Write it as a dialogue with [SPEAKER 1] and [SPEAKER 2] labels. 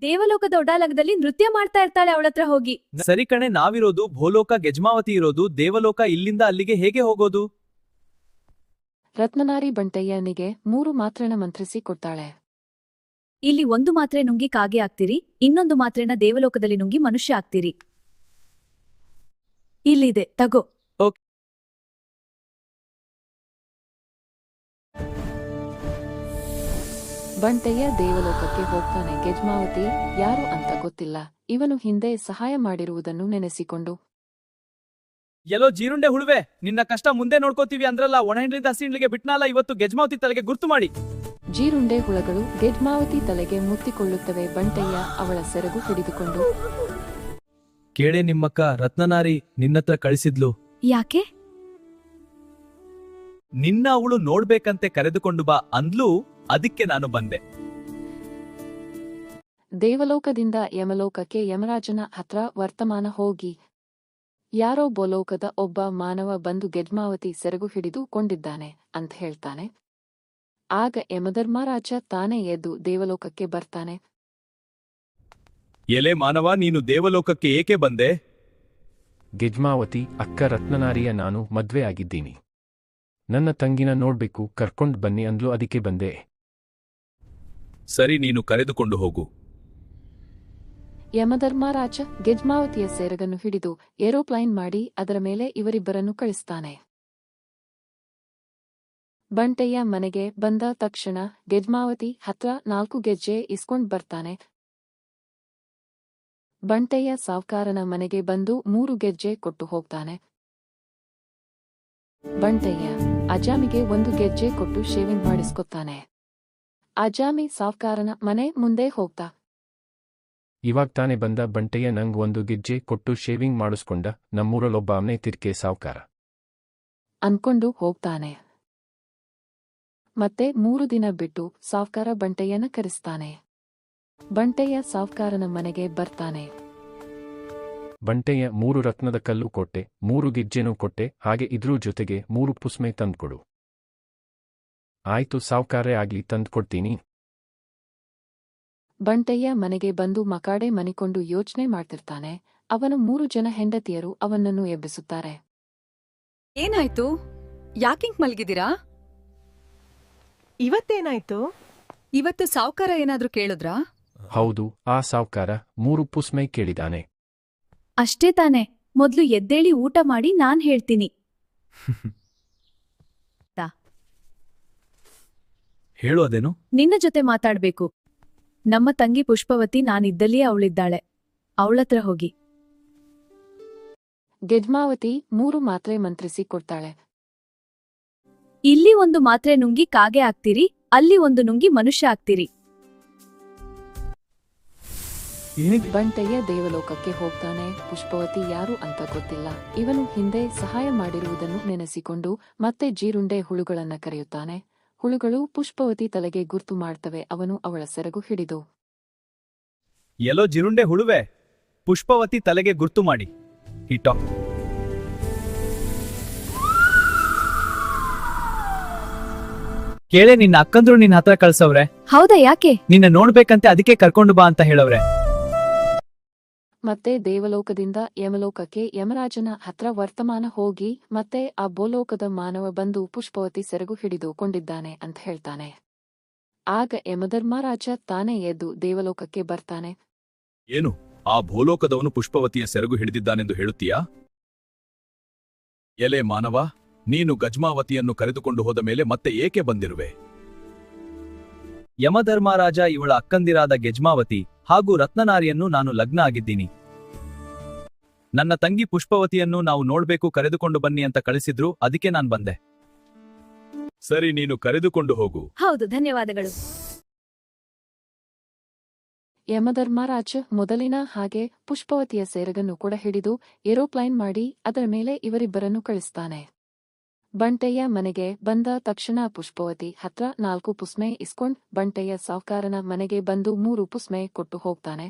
[SPEAKER 1] ದೇವಲೋಕದ ಒಡಾಲಗದಲ್ಲಿ ನೃತ್ಯ ಮಾಡ್ತಾ ಇರ್ತಾಳೆ ಅವಳತ್ರ ಹೋಗಿ.
[SPEAKER 2] ಸರಿ ಕಣೆ, ನಾವಿರೋದು ಭೂಲೋಕ, ಗೆಜ್ಮಾವತಿ ಇರೋದು ದೇವಲೋಕ. ಇಲ್ಲಿಂದ ಅಲ್ಲಿಗೆ ಹೇಗೆ ಹೋಗೋದು?
[SPEAKER 3] ರತ್ನನಾರಿ ಬಂಟಯ್ಯನಿಗೆ 3 ಮಾತ್ರೆನ ಮಂತ್ರಿಸಿ ಕೊಡ್ತಾಳೆ.
[SPEAKER 1] ಇಲ್ಲಿ 1 ಮಾತ್ರೆ ನುಂಗಿ ಕಾಗೆ ಆಗ್ತೀರಿ, ಇನ್ನೊಂದು ಮಾತ್ರೆನ ದೇವಲೋಕದಲ್ಲಿ ನುಂಗಿ ಮನುಷ್ಯ ಆಗ್ತೀರಿ. ಇಲ್ಲಿದೆ, ತಗೋ.
[SPEAKER 3] ಬಂಟಯ್ಯ ದೇವಲೋಕಕ್ಕೆ ಹೋಗ್ತಾನೆ. ಗೆಜ್ಮಾವತಿ ಯಾರು ಅಂತ ಗೊತ್ತಿಲ್ಲ. ಇವನು ಹಿಂದೆ ಸಹಾಯ ಮಾಡಿರುವುದನ್ನು ನೆನೆಸಿಕೊಂಡು,
[SPEAKER 2] ಎಲ್ಲೋ ಜೀರುಂಡೆ ಹುಳುವೆ, ನಿನ್ನ ಕಷ್ಟ ಮುಂದೆ ನೋಡ್ಕೋತೀವಿ ಅಂದ್ರಲ್ಲ, ಒಣ ಹಿಂಡ್ಲಿಂದ ಹಸಿ ಹಿಂಡ್ಲಿಗೆ ಬಿಟ್ನಲ್ಲ, ಇವತ್ತು ಗೆಜ್ಮಾವತಿ ತಲೆಗೆ ಗುರ್ತು ಮಾಡಿ.
[SPEAKER 3] ಜೀರುಂಡೆ ಹುಳಗಳು ಗೆಜ್ಮಾವತಿ ತಲೆಗೆ ಮುತ್ತಿಕೊಳ್ಳುತ್ತವೆ. ಬಂಟಯ್ಯ ಅವಳ ಸೆರಗು ಹಿಡಿದುಕೊಂಡು,
[SPEAKER 2] ಕೇಳೆ ನಿಮ್ಮಕ್ಕ ರತ್ನನಾರಿ ನಿನ್ನತ್ರ ಕಳಿಸಿದ್ಲು.
[SPEAKER 1] ಯಾಕೆ?
[SPEAKER 2] ನಿನ್ನ ಅವಳು ನೋಡ್ಬೇಕಂತೆ ಕರೆದುಕೊಂಡು ಬಾ ಅಂದ್ಲು, ಅದಕ್ಕೆ ನಾನು ಬಂದೆ.
[SPEAKER 3] ದೇವಲೋಕದಿಂದ ಯಮಲೋಕಕ್ಕೆ ಯಮರಾಜನ ಹತ್ರ ವರ್ತಮಾನ ಹೋಗಿ, ಯಾರೋ ಬೋಲೋಕದ ಒಬ್ಬ ಮಾನವ ಬಂದು ಗೆಜ್ಮಾವತಿ ಸೆರಗು ಹಿಡಿದು ಕೊಂಡಿದ್ದಾನೆ ಅಂತ ಹೇಳ್ತಾನೆ. ಆಗ ಯಮಧರ್ಮರಾಜ ತಾನೇ ಎದ್ದು ದೇವಲೋಕಕ್ಕೆ ಬರ್ತಾನೆ.
[SPEAKER 2] ಎಲೆ ಮಾನವ, ನೀನು ದೇವಲೋಕಕ್ಕೆ ಏಕೆ ಬಂದೆ?
[SPEAKER 4] ಗೆಜ್ಮಾವತಿ ಅಕ್ಕ ರತ್ನನಾರಿಯ ನಾನು ಮದ್ವೆ ಆಗಿದ್ದೀನಿ. ನನ್ನ ತಂಗಿನ ನೋಡ್ಬೇಕು, ಕರ್ಕೊಂಡ್ ಬನ್ನಿ ಅಂದ್ಲು, ಅದಕ್ಕೆ ಬಂದೆ.
[SPEAKER 2] ಸರಿ, ನೀನು ಕರೆದುಕೊಂಡು ಹೋಗು.
[SPEAKER 3] ಯಮಧರ್ಮರಾಜ ಗೆಜ್ಮಾವತಿಯ ಸೆರಗನ್ನು ಹಿಡಿದು ಏರೋಪ್ಲೈನ್ ಮಾಡಿ ಅದರ ಮೇಲೆ ಇವರಿಬ್ಬರನ್ನು ಕಳಿಸ್ತಾನೆ. ಬಂಟಯ್ಯ ಮನೆಗೆ ಬಂದ ತಕ್ಷಣ ಗೆಜ್ಮಾವತಿ ಹತ್ರ 4 ಗೆಜ್ಜೆ ಇಸ್ಕೊಂಡ್ ಬರ್ತಾನೆ. ಬಂಟಯ್ಯ ಸಾವ್ಕಾರನ ಮನೆಗೆ ಬಂದು 3 ಗೆಜ್ಜೆ ಕೊಟ್ಟು ಹೋಗ್ತಾನೆ. ಬಂಟಯ್ಯ ಅಜಾಮಿಗೆ 1 ಗೆಜ್ಜೆ ಕೊಟ್ಟು ಶೇವಿಂಗ್ ಮಾಡಿಸ್ಕೊತಾನೆ. ಅಜಾಮಿ ಸಾವ್ಕಾರನ ಮನೆ ಮುಂದೆ ಹೋಗ್ತಾ,
[SPEAKER 4] ಇವಾಗ್ ತಾನೆ ಬಂದ ಬಂಟಯ್ಯ ನಂಗ್ 1 ಗೆಜ್ಜೆ ಕೊಟ್ಟು ಶೇವಿಂಗ್ ಮಾಡಿಸ್ಕೊಂಡ, ನಮ್ಮೂರಲ್ಲೊಬ್ಬ ಅಮ್ನೆ ತಿರ್ಕೆ ಸಾವ್ಕಾರ
[SPEAKER 3] ಅನ್ಕೊಂಡು ಹೋಗ್ತಾನೆ. ಮತ್ತೆ 3 ದಿನ ಬಿಟ್ಟು ಸಾವ್ಕಾರ ಬಂಟಯ್ಯನ ಕರೆಸ್ತಾನೆ. ಬಂಟಯ್ಯ ಸಾವ್ಕಾರನ ಮನೆಗೆ ಬರ್ತಾನೆ.
[SPEAKER 4] ಬಂಟಯ್ಯ 3 ರತ್ನದ ಕಲ್ಲು ಕೊಟ್ಟೆ, 3 ಗೆಜ್ಜೆನೂ ಕೊಟ್ಟೆ, ಹಾಗೆ ಇದ್ರೂ ಜೊತೆಗೆ 3 ಪುಸ್ಮೆ ತಂದ್ಕೊಡು. ಆಯ್ತು ಸಾವ್ಕಾರೇ ಆಗ್ಲಿ, ತಂದ್ಕೊಡ್ತೀನಿ.
[SPEAKER 3] ಬಂಟಯ್ಯ ಮನೆಗೆ ಬಂದು ಮಕಾಡೆ ಮನಿಕೊಂಡು ಯೋಚನೆ ಮಾಡ್ತಿರ್ತಾನೆ. ಅವನ 3 ಜನ ಹೆಂಡತಿಯರು ಅವನನ್ನು ಎಬ್ಬಿಸುತ್ತಾರೆ.
[SPEAKER 5] ಏನಾಯ್ತು? ಯಾಕಿಂಗ್ ಮಲ್ಗಿದ್ದೀರಾ?
[SPEAKER 6] ಇವತ್ತೇನಾಯ್ತು?
[SPEAKER 5] ಇವತ್ತು ಸಾವ್ಕಾರ ಏನಾದ್ರೂ ಕೇಳಿದ್ರಾ?
[SPEAKER 4] ಹೌದು, ಆ ಸಾವ್ಕಾರ 3 ಪುಸ್ಮೈ ಕೇಳಿದಾನೆ.
[SPEAKER 1] ಅಷ್ಟೇ ತಾನೆ, ಮೊದ್ಲು ಎದ್ದೇಳಿ ಊಟ ಮಾಡಿ ನಾನ್ ಹೇಳ್ತೀನಿ.
[SPEAKER 2] ಹೇಳು, ಅದೇನು?
[SPEAKER 1] ನಿನ್ನ ಜೊತೆ ಮಾತಾಡ್ಬೇಕು. ನಮ್ಮ ತಂಗಿ ಪುಷ್ಪವತಿ ನಾನಿದ್ದಲ್ಲಿಯೇ ಅವಳಿದ್ದಾಳೆ, ಅವಳತ್ರ ಹೋಗಿ.
[SPEAKER 3] ಗೆಜ್ಮಾವತಿ 3 ಮಾತ್ರೆ ಮಂತ್ರಿಸಿ ಕೊಡ್ತಾಳೆ.
[SPEAKER 1] ಇಲ್ಲಿ 1 ಮಾತ್ರೆ ನುಂಗಿ ಕಾಗೆ ಆಗ್ತೀರಿ, ಅಲ್ಲಿ 1 ನುಂಗಿ ಮನುಷ್ಯ ಆಗ್ತೀರಿ.
[SPEAKER 3] ಬಂಟಯ್ಯ ದೇವಲೋಕಕ್ಕೆ ಹೋಗ್ತಾನೆ. ಪುಷ್ಪವತಿ ಯಾರು ಅಂತ ಗೊತ್ತಿಲ್ಲ. ಇವನು ಹಿಂದೆ ಸಹಾಯ ಮಾಡಿರುವುದನ್ನು ನೆನೆಸಿಕೊಂಡು ಮತ್ತೆ ಜೀರುಂಡೆ ಹುಳುಗಳನ್ನ ಕರೆಯುತ್ತಾನೆ. ಹುಳುಗಳು ಪುಷ್ಪವತಿ ತಲೆಗೆ ಗುರ್ತು ಮಾಡ್ತವೆ. ಅವನು ಅವಳ ಸೆರಗು ಹಿಡಿದು,
[SPEAKER 2] ಎಲ್ಲೋ ಜಿರುಂಡೆ ಹುಳುವೆ, ಪುಷ್ಪವತಿ ತಲೆಗೆ ಗುರ್ತು ಮಾಡಿ. ಹಿಟೋ ಕೇಳೆ, ನಿನ್ನ ಅಕ್ಕಂದ್ರು ನಿನ್ನ ಹತ್ರ ಕಳ್ಸವ್ರೆ.
[SPEAKER 1] ಹೌದಾ? ಯಾಕೆ?
[SPEAKER 2] ನಿನ್ನ ನೋಡ್ಬೇಕಂತೆ, ಅದಕ್ಕೆ ಕರ್ಕೊಂಡು ಬಾ ಅಂತ ಹೇಳವ್ರೆ.
[SPEAKER 3] ಮತ್ತೆ ದೇವಲೋಕದಿಂದ ಯಮಲೋಕಕ್ಕೆ ಯಮರಾಜನ ಹತ್ರ ವರ್ತಮಾನ ಹೋಗಿ, ಮತ್ತೆ ಆ ಬೋಲೋಕದ ಮಾನವ ಬಂದು ಪುಷ್ಪವತಿ ಸೆರಗು ಹಿಡಿದು ಕೊಂಡಿದ್ದಾನೆ ಅಂತ ಹೇಳ್ತಾನೆ. ಆಗ ಯಮಧರ್ಮರಾಜ ತಾನೇ ಎದ್ದು ದೇವಲೋಕಕ್ಕೆ ಬರ್ತಾನೆ.
[SPEAKER 2] ಏನು, ಆ ಭೂಲೋಕದವನು ಪುಷ್ಪವತಿಯ ಸೆರಗು ಹಿಡಿದಿದ್ದಾನೆಂದು ಹೇಳುತ್ತೀಯಾ? ಎಲೆ ಮಾನವ, ನೀನು ಗಜ್ಮಾವತಿಯನ್ನು ಕರೆದುಕೊಂಡು ಹೋದ ಮೇಲೆ ಮತ್ತೆ ಏಕೆ ಬಂದಿರುವೆ? ಯಮಧರ್ಮರಾಜ ಇವಳ ಅಕ್ಕಂದಿರಾದ ಗೆಜ್ಮಾವತಿ ಹಾಗೂ ರತ್ನನಾರಿಯನ್ನು ನಾನು ಲಗ್ನ ಆಗಿದ್ದೀನಿ. ನನ್ನ ತಂಗಿ ಪುಷ್ಪವತಿಯನ್ನು ನಾವು ನೋಡ್ಬೇಕು, ಕರೆದುಕೊಂಡು ಬನ್ನಿ ಅಂತ ಕಳಿಸಿದ್ರು, ಅದಕ್ಕೆ ನಾನ್ ಬಂದೆ. ಸರಿ, ನೀನು ಕರೆದುಕೊಂಡು ಹೋಗು.
[SPEAKER 1] ಹೌದು, ಧನ್ಯವಾದಗಳು.
[SPEAKER 3] ಯಮಧರ್ಮರಾಜ ಮೊದಲಿನ ಹಾಗೆ ಪುಷ್ಪವತಿಯ ಸೆರಗನ್ನು ಕೂಡ ಹಿಡಿದು ಏರೋಪ್ಲೈನ್ ಮಾಡಿ ಅದರ ಮೇಲೆ ಇವರಿಬ್ಬರನ್ನು ಕಳಿಸ್ತಾನೆ. ಬಂಟಯ್ಯ ಮನೆಗೆ ಬಂದ ತಕ್ಷಣ ಪುಷ್ಪವತಿ ಹತ್ರ 4 ಪುಸ್ಮೆ ಇಸ್ಕೊಂಡ್ ಬಂಟಯ್ಯ ಸಾವ್ಕಾರನ ಮನೆಗೆ ಬಂದು 3 ಪುಸ್ಮೆ ಕೊಟ್ಟು ಹೋಗ್ತಾನೆ.